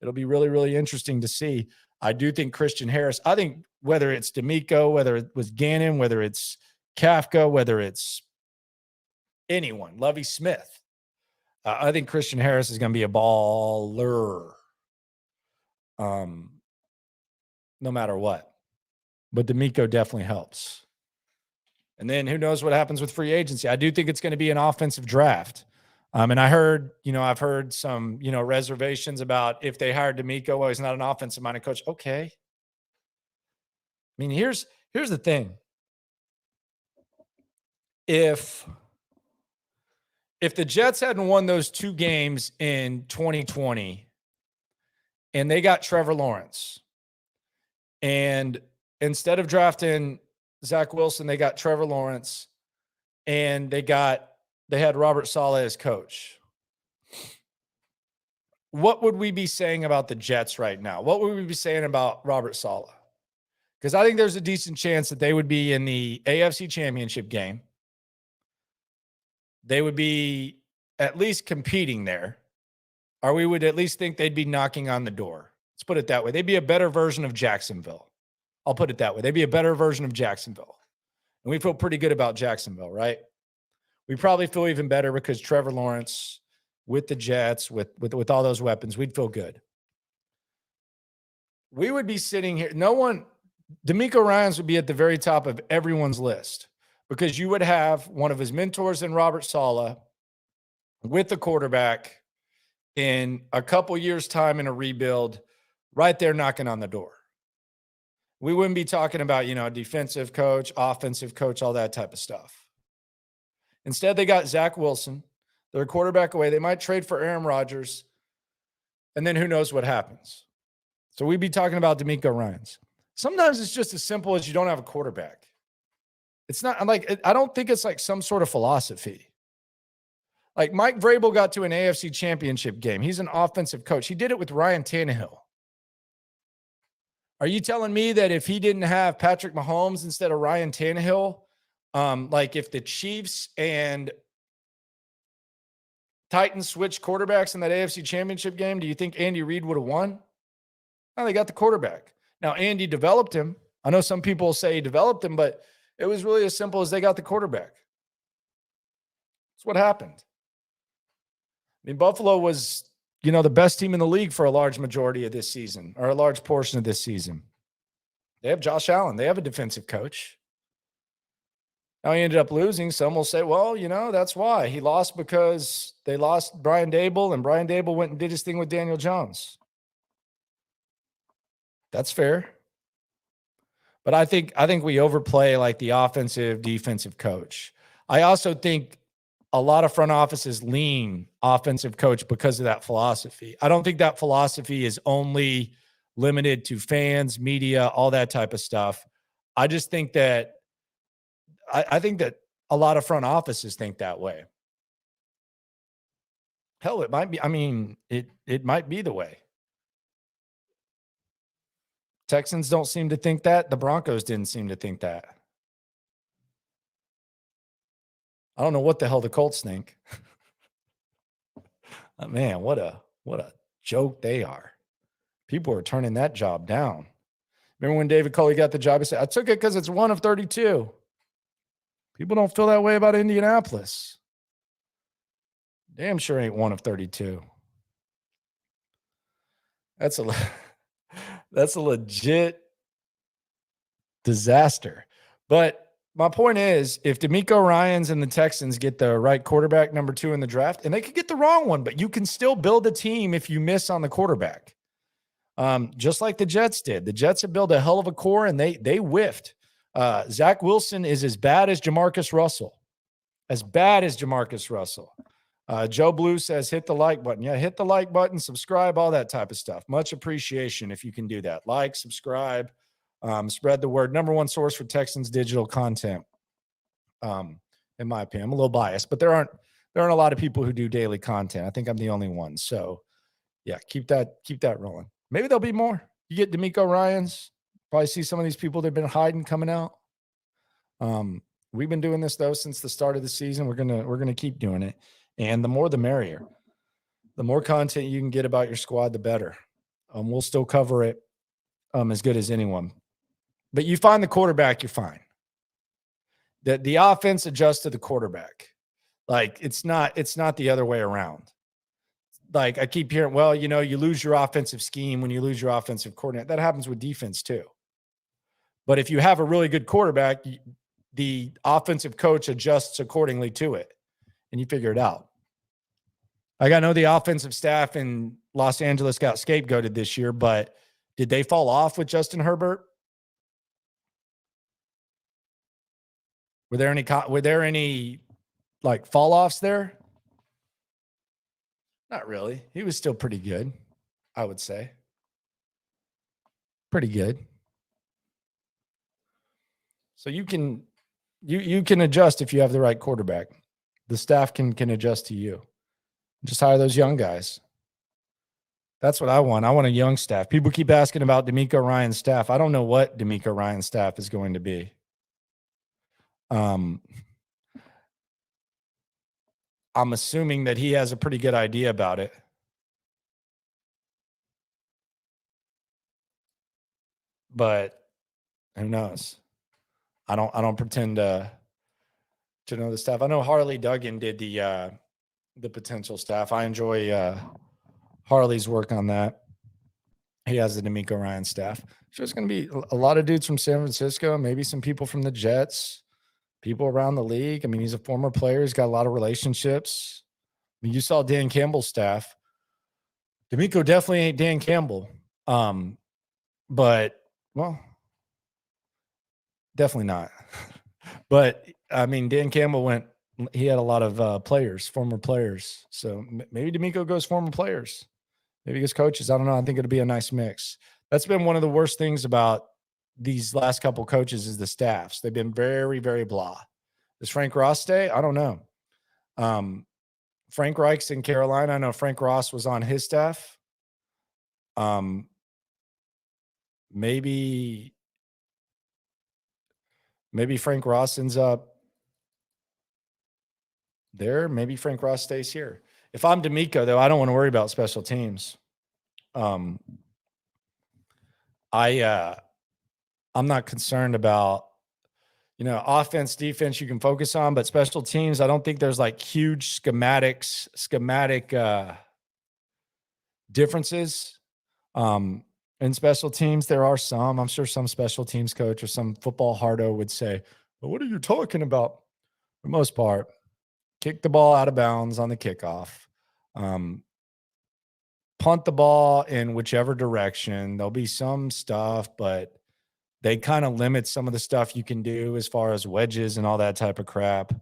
It'll be really, really interesting to see. I do think Christian Harris, I think whether it's DeMeco, whether it was Gannon, whether it's Kafka, whether it's anyone, Lovie Smith, I think Christian Harris is going to be a baller no matter what. But DeMeco definitely helps. And then who knows what happens with free agency. I do think it's going to be an offensive draft. And I've heard some, reservations about if they hired DeMeco, well, he's not an offensive minded coach. Okay. I mean, here's the thing. If the Jets hadn't won those 2 games in 2020 and they got Trevor Lawrence, and instead of drafting Zach Wilson, they got Trevor Lawrence, and they had Robert Saleh as coach. What would we be saying about the Jets right now? What would we be saying about Robert Saleh? Because I think there's a decent chance that they would be in the AFC Championship game. They would be at least competing there, or we would at least think they'd be knocking on the door. Let's put it that way. They'd be a better version of Jacksonville. I'll put it that way. They'd be a better version of Jacksonville. And we feel pretty good about Jacksonville, right? We probably feel even better because Trevor Lawrence with the Jets, with all those weapons, we'd feel good. We would be sitting here. DeMeco Ryans would be at the very top of everyone's list because you would have one of his mentors in Robert Saleh with the quarterback in a couple years' time in a rebuild right there knocking on the door. we wouldn't be talking about, defensive coach, offensive coach, all that type of stuff. Instead, they got Zach Wilson. They're a quarterback away. They might trade for Aaron Rodgers. And then who knows what happens. So we'd be talking about DeMeco Ryans. Sometimes it's just as simple as you don't have a quarterback. It's not like, I don't think it's like some sort of philosophy. Like Mike Vrabel got to an AFC championship game. He's an offensive coach. He did it with Ryan Tannehill. Are you telling me that if he didn't have Patrick Mahomes instead of Ryan Tannehill, like if the Chiefs and Titans switched quarterbacks in that AFC championship game, do you think Andy Reid would have won? No, they got the quarterback. Now, Andy developed him. I know some people say he developed him, but it was really as simple as they got the quarterback. That's what happened. I mean, Buffalo was, the best team in the league for a large majority of this season, or a large portion of this season. They have Josh Allen. They have a defensive coach. Now he ended up losing. Some will say, well, that's why. He lost because they lost Brian Dable, and Brian Dable went and did his thing with Daniel Jones. That's fair. But I think we overplay like the offensive, defensive coach. I also think a lot of front offices lean offensive coach because of that philosophy. I don't think that philosophy is only limited to fans, media, all that type of stuff. I just think that I think that a lot of front offices think that way. Hell, it might be. I mean, it might be the way. Texans don't seem to think that. The Broncos didn't seem to think that. I don't know what the hell the Colts think. Man, what a joke they are. People are turning that job down. Remember when David Culley got the job? He said, I took it because it's 1 of 32. People don't feel that way about Indianapolis. Damn sure ain't 1 of 32. That's a legit disaster. But my point is, if DeMeco Ryans and the Texans get the right quarterback, number 2 in the draft, and they could get the wrong one, but you can still build a team if you miss on the quarterback. Just like the Jets did. The Jets have built a hell of a core, and they whiffed. Zach Wilson is as bad as Jamarcus Russell. As bad as Jamarcus Russell. Joe Blue says, hit the like button. Yeah, hit the like button, subscribe, all that type of stuff. Much appreciation if you can do that. Like, subscribe, spread the word. Number 1 source for Texans digital content, in my opinion. I'm a little biased, but there aren't a lot of people who do daily content. I think I'm the only one. So, yeah, keep that rolling. Maybe there'll be more. You get DeMeco Ryans. Probably see some of these people they've been hiding coming out. We've been doing this though since the start of the season. We're gonna keep doing it, and the more the merrier. The more content you can get about your squad, the better. We'll still cover it as good as anyone. But you find the quarterback, you're fine. The offense adjusts to the quarterback. Like it's not the other way around. Like I keep hearing, well, you lose your offensive scheme when you lose your offensive coordinator. That happens with defense too. But if you have a really good quarterback, the offensive coach adjusts accordingly to it, and you figure it out. Like I know the offensive staff in Los Angeles got scapegoated this year, but did they fall off with Justin Herbert? Were there any like fall offs there? Not really. He was still pretty good, I would say. Pretty good. So you can adjust if you have the right quarterback. The staff can adjust to you. Just hire those young guys. That's what I want. I want a young staff. People keep asking about DeMeco Ryans' staff. I don't know what DeMeco Ryans' staff is going to be. I'm assuming that he has a pretty good idea about it. But who knows? I don't pretend to know the staff. I know Harley Duggan did the potential staff. I enjoy Harley's work on that. He has the DeMeco Ryans staff. So it's going to be a lot of dudes from San Francisco, maybe some people from the Jets, people around the league. I mean, he's a former player. He's got a lot of relationships. I mean, you saw Dan Campbell's staff. DeMeco definitely ain't Dan Campbell. But, well, definitely not. But I mean, Dan Campbell he had a lot of former players. So maybe DeMeco goes former players. Maybe he goes coaches. I don't know. I think it'll be a nice mix. That's been one of the worst things about these last couple coaches is the staffs. They've been very, very blah. Does Frank Ross stay? I don't know. Frank Reich's in Carolina. I know Frank Ross was on his staff. Maybe Frank Ross ends up there. Maybe Frank Ross stays here. If I'm DeMeco, though, I don't want to worry about special teams. I'm not concerned about, offense, defense you can focus on, but special teams, I don't think there's like huge schematic differences. In special teams, there are some. I'm sure some special teams coach or some football hardo would say, well, what are you talking about? For the most part, kick the ball out of bounds on the kickoff. Punt the ball in whichever direction. There'll be some stuff, but they kind of limit some of the stuff you can do as far as wedges and all that type of crap.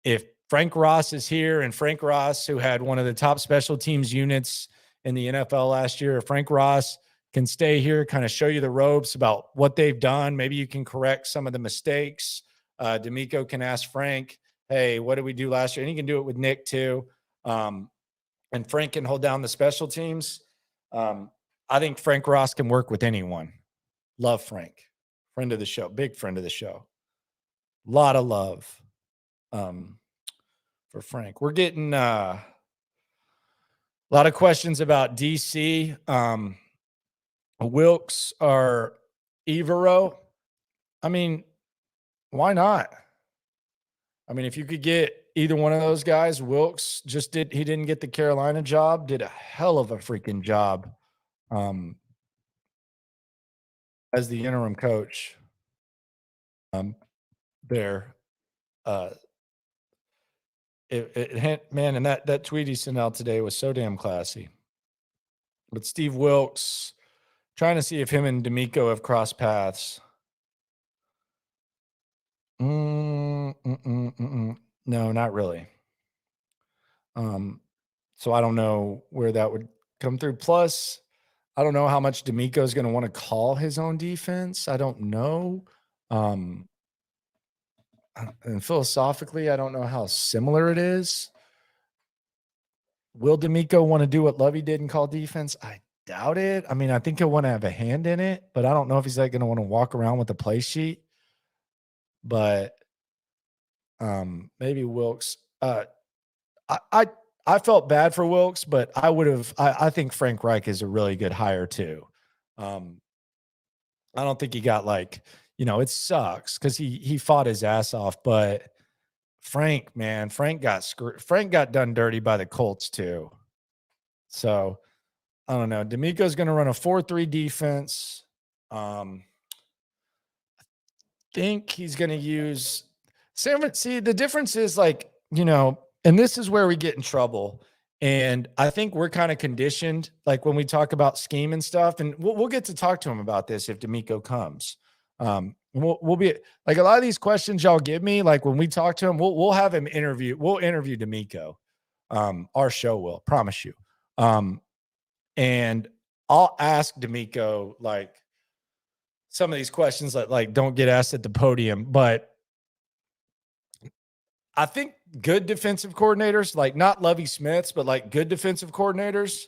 If Frank Ross is here, and Frank Ross, who had one of the top special teams units in the NFL last year, if Frank Ross can stay here, kind of show you the ropes about what they've done, maybe you can correct some of the mistakes. DeMeco can ask Frank, hey, what did we do last year? And he can do it with Nick too. And Frank can hold down the special teams. I think Frank Ross can work with anyone. Love Frank. Friend of the show. Big friend of the show. A lot of love for Frank. We're getting a lot of questions about DC. Wilkes or Evero. I mean, why not? I mean, if you could get either one of those guys, Wilkes he didn't get the Carolina job, did a hell of a freaking job as the interim coach there. Man, and that tweet he sent out today was so damn classy. But Steve Wilkes, trying to see if him and DeMeco have crossed paths. No, not really. So I don't know where that would come through. Plus, I don't know how much DeMeco is going to want to call his own defense. I don't know. And philosophically, I don't know how similar it is. Will DeMeco want to do what Lovey did and call defense? I doubt it. I mean, I think he'll want to have a hand in it, but I don't know if he's like going to want to walk around with the play sheet. But maybe Wilkes. I felt bad for Wilkes, but I think Frank Reich is a really good hire too. I don't think he got it sucks because he fought his ass off, but Frank got done dirty by the Colts too. So I don't know. DeMeco's going to run a 4-3 defense. I think he's going to use see, the difference is and this is where we get in trouble. And I think we're kind of conditioned, like when we talk about scheme and stuff, and we'll get to talk to him about this if DeMeco comes. We'll be like a lot of these questions y'all give me, like when we talk to him, we'll have him interview. We'll interview DeMeco. Our show will, promise you. And I'll ask DeMeco like some of these questions that like don't get asked at the podium, but I think good defensive coordinators, like not Lovie Smiths, but like good defensive coordinators,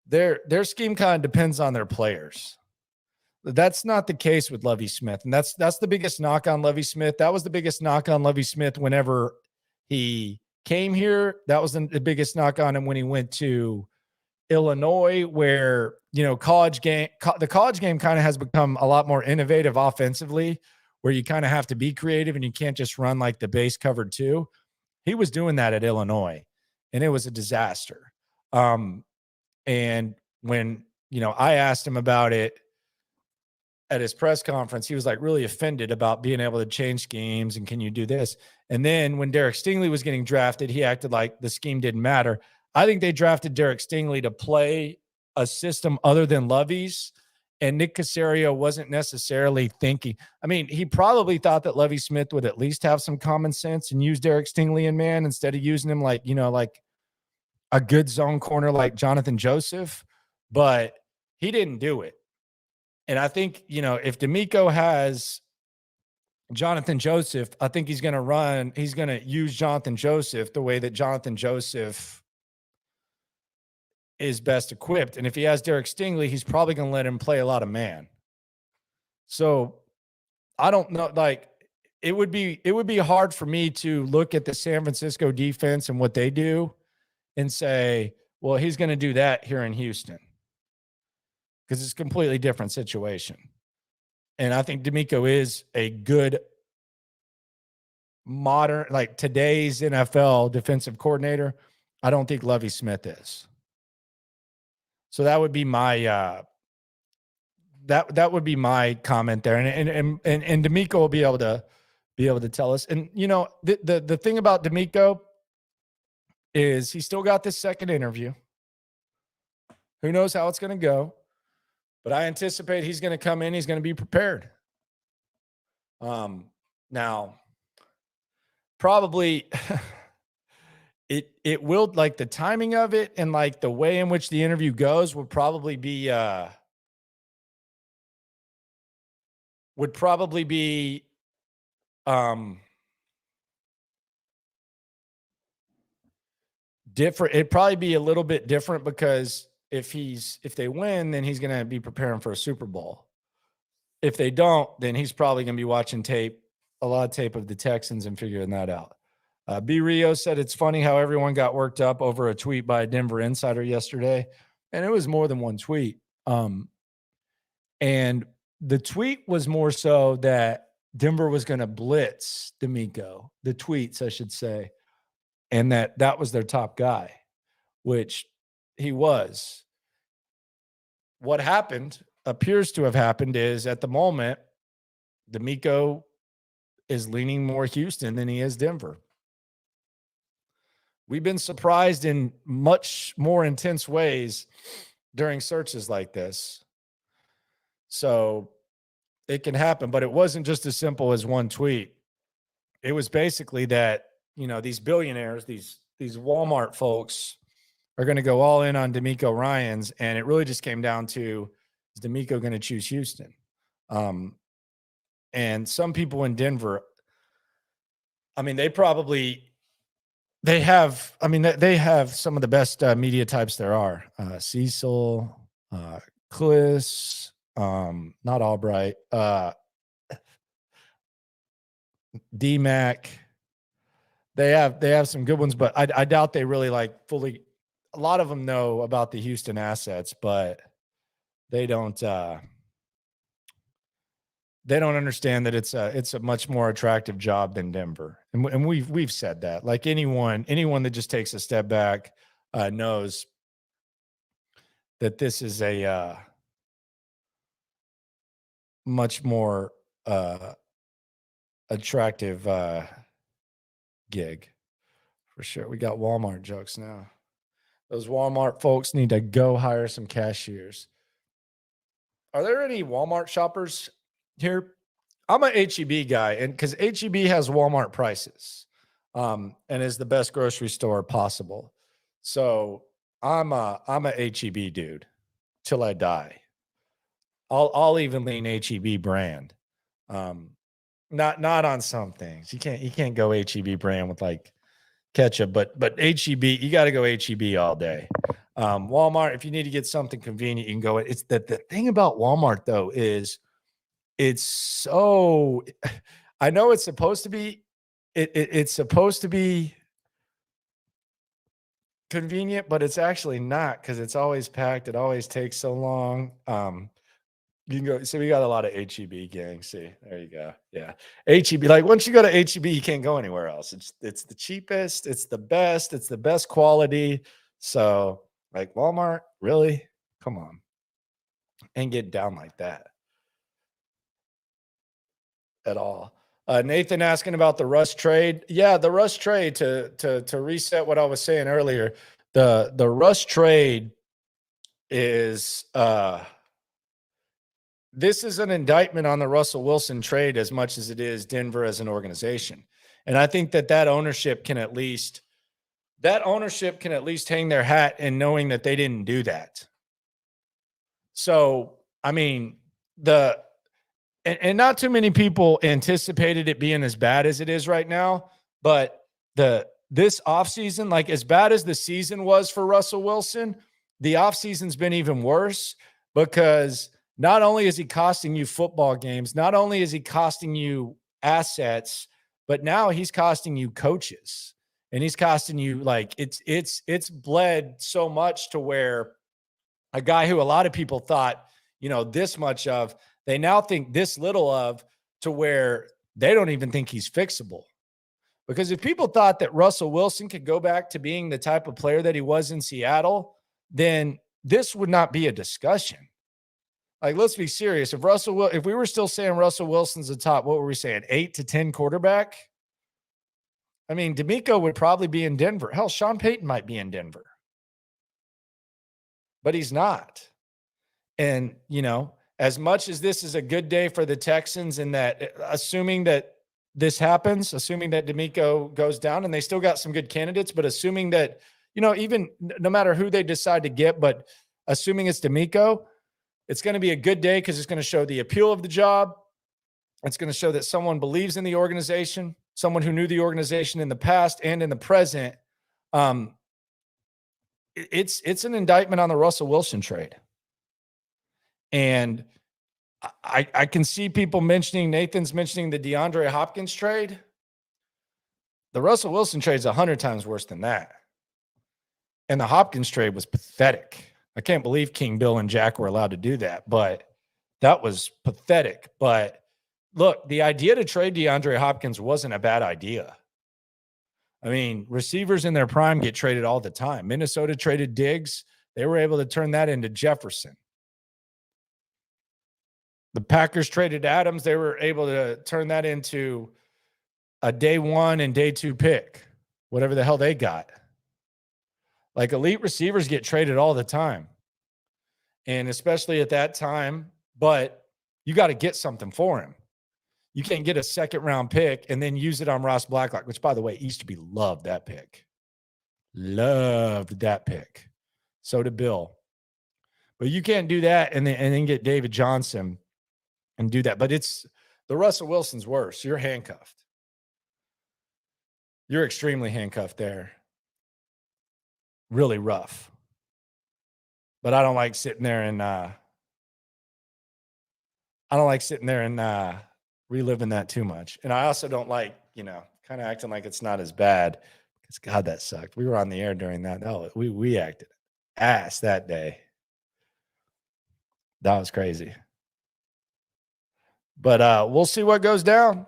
their scheme kind of depends on their players. That's not the case with Lovie Smith. And that's the biggest knock on Lovie Smith. That was the biggest knock on Lovie Smith whenever he came here. That was the biggest knock on him when he went to Illinois, where, the college game kind of has become a lot more innovative offensively, where you kind of have to be creative and you can't just run like the base covered two. He was doing that at Illinois and it was a disaster. And when, I asked him about it at his press conference, he was like really offended about being able to change schemes and can you do this? And then when Derek Stingley was getting drafted, he acted like the scheme didn't matter. I think they drafted Derek Stingley to play a system other than Lovey's. And Nick Caserio wasn't necessarily thinking. I mean, he probably thought that Lovie Smith would at least have some common sense and use Derek Stingley in man instead of using him like, like a good zone corner like Jonathan Joseph, but he didn't do it. And I think, if DeMeco has Jonathan Joseph, I think he's going to use Jonathan Joseph the way that Jonathan Joseph is best equipped. And if he has Derek Stingley, he's probably going to let him play a lot of man. So I don't know, like it would be hard for me to look at the San Francisco defense and what they do and say, well, he's going to do that here in Houston, because it's a completely different situation. And I think DeMeco is a good modern, like today's NFL defensive coordinator. I don't think Lovie Smith is. So that would be my that would be my comment there. And DeMeco will be able to tell us. And the thing about DeMeco is he still got this second interview. Who knows how it's going to go? But I anticipate he's going to come in. He's going to be prepared. Now, probably it will, like the timing of it and like the way in which the interview goes would probably be different. It'd probably be a little bit different because if they win, then he's going to be preparing for a Super Bowl. If they don't, then he's probably going to be watching a lot of tape of the Texans and figuring that out. B. Rio said it's funny how everyone got worked up over a tweet by a Denver insider yesterday, and it was more than one tweet. And the tweet was more so that Denver was going to blitz DeMeco, the tweets, I should say, and that was their top guy, which he was. What appears to have happened is at the moment, DeMeco is leaning more Houston than he is Denver. We've been surprised in much more intense ways during searches like this. So it can happen, but it wasn't just as simple as one tweet. It was basically that, these billionaires, these Walmart folks are going to go all in on DeMeco Ryans. And it really just came down to, is DeMeco going to choose Houston? And some people in Denver, I mean, they have some of the best media types there are. Cecil, Kliss, not Albright, DMAC. They have some good ones, but I doubt they really fully. A lot of them know about the Houston assets, but they don't understand that it's a much more attractive job than Denver. And we've said that. Like anyone that just takes a step back knows that this is a much more attractive gig for sure. We got Walmart jokes now. Those Walmart folks need to go hire some cashiers. Are there any Walmart shoppers here? I'm an HEB guy, and because HEB has Walmart prices, and is the best grocery store possible. So I'm a HEB dude till I die. I'll even lean HEB brand. Not on some things. You can't go HEB brand with like ketchup, but HEB, you got to go HEB all day. Walmart, if you need to get something convenient, you can go. It's the thing about Walmart though is it's so. I know it's supposed to be. It's supposed to be convenient, but it's actually not because it's always packed. It always takes so long. You can go. So we got a lot of HEB gang. See, there you go. Yeah, HEB. Like once you go to HEB, you can't go anywhere else. It's the cheapest. It's the best. It's the best quality. So like Walmart, really? Come on, and get down like that at all. Nathan asking about the Russ trade. Yeah, the Russ trade to reset what I was saying earlier. The Russ trade is this is an indictment on the Russell Wilson trade as much as it is Denver as an organization. And I think that ownership can at least hang their hat in knowing that they didn't do that. So, I mean, and not too many people anticipated it being as bad as it is right now, but this offseason, like as bad as the season was for Russell Wilson, the offseason's been even worse because not only is he costing you football games, not only is he costing you assets, but now he's costing you coaches. And he's costing you, like, it's bled so much to where a guy who a lot of people thought, this much of, they now think this little of, to where they don't even think he's fixable. Because if people thought that Russell Wilson could go back to being the type of player that he was in Seattle, then this would not be a discussion. Like, let's be serious. If we were still saying Russell Wilson's the top, what were we saying? 8 to 10 quarterback? I mean, DeMeco would probably be in Denver. Hell, Sean Payton might be in Denver. But he's not. And, as much as this is a good day for the Texans, and that assuming that this happens, assuming that DeMeco goes down, and they still got some good candidates, but assuming that, even no matter who they decide to get, but assuming it's DeMeco, it's going to be a good day because it's going to show the appeal of the job. It's going to show that someone believes in the organization, someone who knew the organization in the past and in the present. It's an indictment on the Russell Wilson trade. And I can see people Nathan's mentioning the DeAndre Hopkins trade. The Russell Wilson trade is 100 times worse than that. And the Hopkins trade was pathetic. I can't believe King Bill and Jack were allowed to do that, but that was pathetic. But look, the idea to trade DeAndre Hopkins wasn't a bad idea. I mean, receivers in their prime get traded all the time. Minnesota traded Diggs. They were able to turn that into Jefferson. The Packers traded Adams. They were able to turn that into a day 1 and day 2 pick, whatever the hell they got. Like, elite receivers get traded all the time. And especially at that time, but you got to get something for him. You can't get a second-round pick and then use it on Ross Blacklock, which, by the way, Easterby loved that pick. Loved that pick. So did Bill. But you can't do that and then get David Johnson and do that. But the Russell Wilson's worse. You're handcuffed. You're extremely handcuffed there. Really rough. But I don't like sitting there and reliving that too much. And I also don't like, kind of acting like it's not as bad. Because God, that sucked. We were on the air during that. No, we acted ass that day. That was crazy. But we'll see what goes down.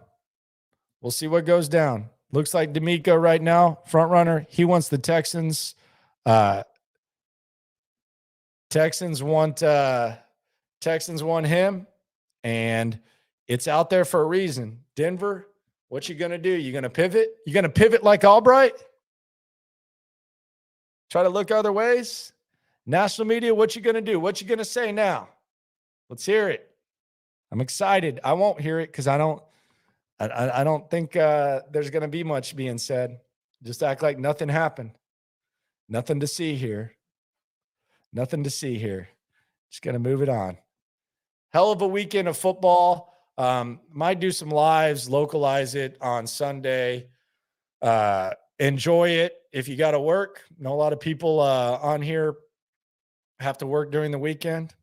We'll see what goes down. Looks like DeMeco right now, front runner. He wants the Texans. Texans want him, and it's out there for a reason. Denver, what you gonna do? You gonna pivot? You gonna pivot like Albright? Try to look other ways? National media, what you gonna do? What you gonna say now? Let's hear it. I'm excited. I won't hear it because I don't think there's gonna be much being said. Just act like nothing happened. Nothing to see here. Nothing to see here. Just going to move it on. Hell of a weekend of football. Might do some lives, localize it on Sunday. Enjoy it if you got to work. I know a lot of people on here have to work during the weekend.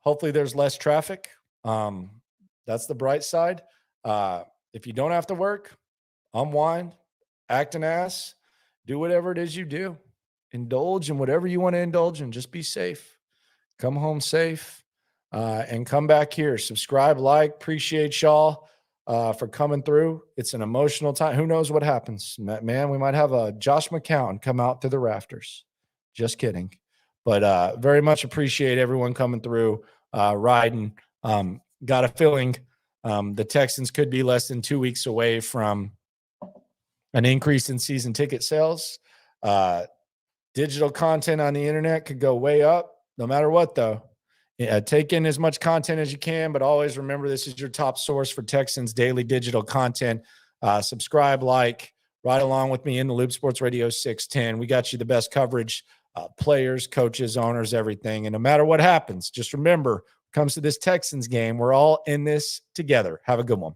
Hopefully there's less traffic. That's the bright side. If you don't have to work, unwind, act an ass, do whatever it is you do. Indulge in whatever you want to indulge in. Just be safe. Come home safe and come back here. Subscribe, like, appreciate y'all for coming through. It's an emotional time. Who knows what happens? Man, we might have a Josh McCown come out to the rafters. Just kidding. But very much appreciate everyone coming through, riding. Got a feeling the Texans could be less than 2 weeks away from an increase in season ticket sales. Digital content on the internet could go way up. No matter what, though, take in as much content as you can, but always remember this is your top source for Texans daily digital content. Subscribe, like, ride along with me in the Loop Sports Radio 610. We got you the best coverage, players, coaches, owners, everything. And no matter what happens, just remember, when it comes to this Texans game, we're all in this together. Have a good one.